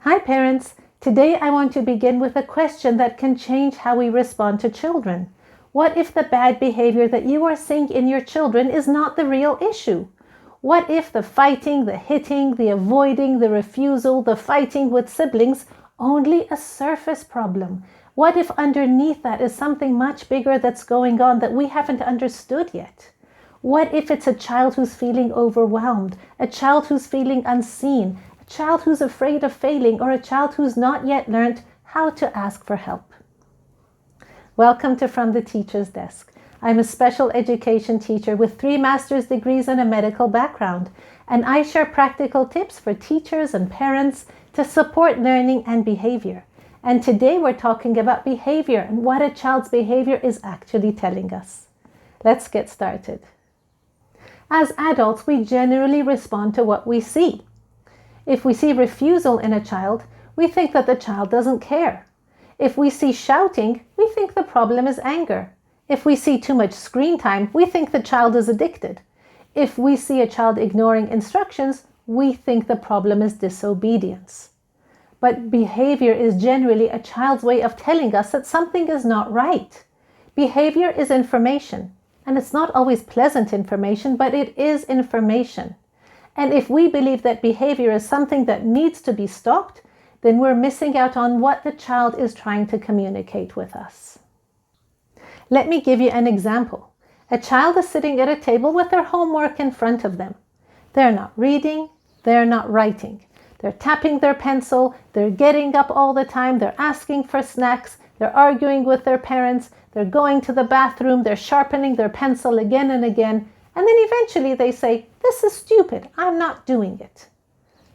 Hi parents! Today I want to begin with a question that can change how we respond to children. What if the bad behavior that you are seeing in your children is not the real issue? What if the fighting, the hitting, the avoiding, the refusal, the fighting with siblings only a surface problem? What if underneath that is something much bigger that's going on that we haven't understood yet? What if it's a child who's feeling overwhelmed, a child who's feeling unseen, a child who's afraid of failing, or a child who's not yet learned how to ask for help? Welcome to From the Teacher's Desk. I'm a special education teacher with 3 master's degrees and a medical background, and I share practical tips for teachers and parents to support learning and behavior. And today we're talking about behavior and what a child's behavior is actually telling us. Let's get started. As adults, we generally respond to what we see. If we see refusal in a child, we think that the child doesn't care. If we see shouting, we think the problem is anger. If we see too much screen time, we think the child is addicted. If we see a child ignoring instructions, we think the problem is disobedience. But behavior is generally a child's way of telling us that something is not right. Behavior is information. And it's not always pleasant information, but it is information. And if we believe that behavior is something that needs to be stopped, then we're missing out on what the child is trying to communicate with us. Let me give you an example. A child is sitting at a table with their homework in front of them. They're not reading, they're not writing. They're tapping their pencil, they're getting up all the time, they're asking for snacks, they're arguing with their parents, they're going to the bathroom, they're sharpening their pencil again and again, and then eventually they say, "This is stupid, I'm not doing it."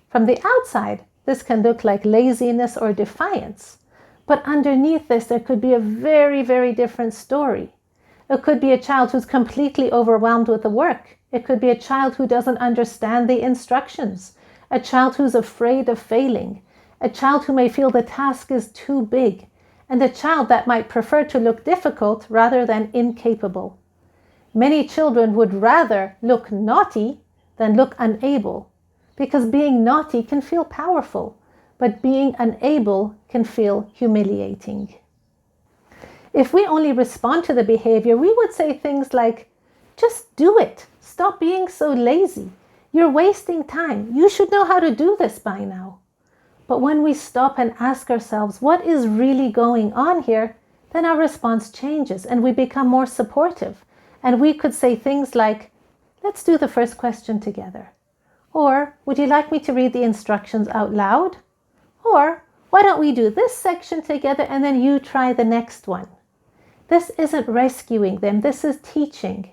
From the outside, this can look like laziness or defiance, but underneath this there could be a very, very different story. It could be a child who's completely overwhelmed with the work. It could be a child who doesn't understand the instructions, a child who's afraid of failing, a child who may feel the task is too big, and a child that might prefer to look difficult rather than incapable. Many children would rather look naughty than look unable, because being naughty can feel powerful, but being unable can feel humiliating. If we only respond to the behavior, we would say things like, "Just do it. Stop being so lazy. You're wasting time. You should know how to do this by now." But when we stop and ask ourselves what is really going on here, then our response changes and we become more supportive. And we could say things like, "Let's do the first question together." Or, "Would you like me to read the instructions out loud?" Or, "Why don't we do this section together and then you try the next one?" This isn't rescuing them, this is teaching.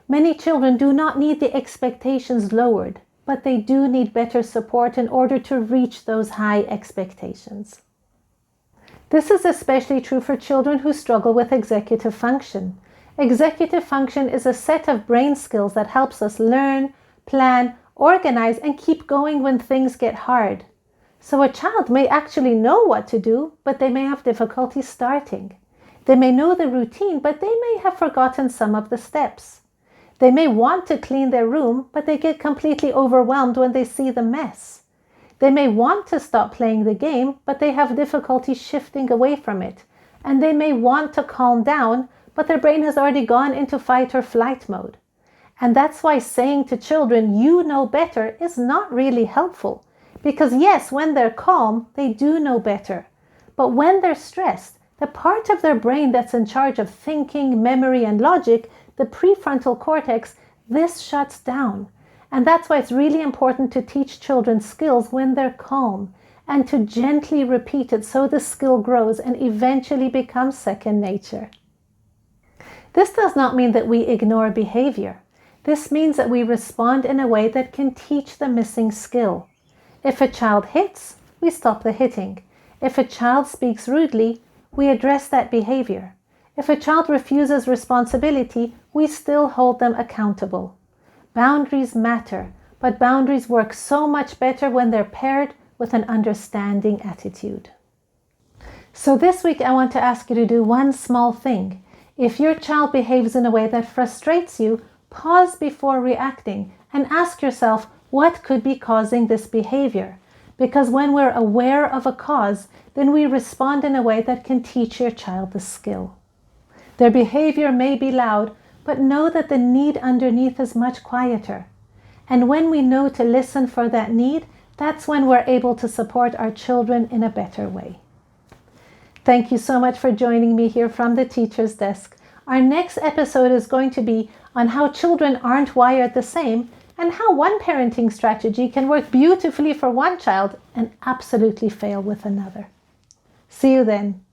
Many children do not need the expectations lowered, but they do need better support in order to reach those high expectations. This is especially true for children who struggle with executive function. Executive function is a set of brain skills that helps us learn, plan, organize, and keep going when things get hard. So a child may actually know what to do, but they may have difficulty starting. They may know the routine, but they may have forgotten some of the steps. They may want to clean their room, but they get completely overwhelmed when they see the mess. They may want to stop playing the game, but they have difficulty shifting away from it. And they may want to calm down, but their brain has already gone into fight or flight mode. And that's why saying to children, "You know better," is not really helpful. Because yes, when they're calm, they do know better. But when they're stressed, the part of their brain that's in charge of thinking, memory, and logic, the prefrontal cortex, this shuts down. And that's why it's really important to teach children skills when they're calm and to gently repeat it so the skill grows and eventually becomes second nature. This does not mean that we ignore behavior. This means that we respond in a way that can teach the missing skill. If a child hits, we stop the hitting. If a child speaks rudely, we address that behavior. If a child refuses responsibility, we still hold them accountable. Boundaries matter, but boundaries work so much better when they're paired with an understanding attitude. So this week I want to ask you to do one small thing. If your child behaves in a way that frustrates you, pause before reacting and ask yourself what could be causing this behavior. Because when we're aware of a cause, then we respond in a way that can teach your child the skill. Their behavior may be loud, but know that the need underneath is much quieter. And when we know to listen for that need, that's when we're able to support our children in a better way. Thank you so much for joining me here from the Teacher's Desk. Our next episode is going to be on how children aren't wired the same and how one parenting strategy can work beautifully for one child and absolutely fail with another. See you then.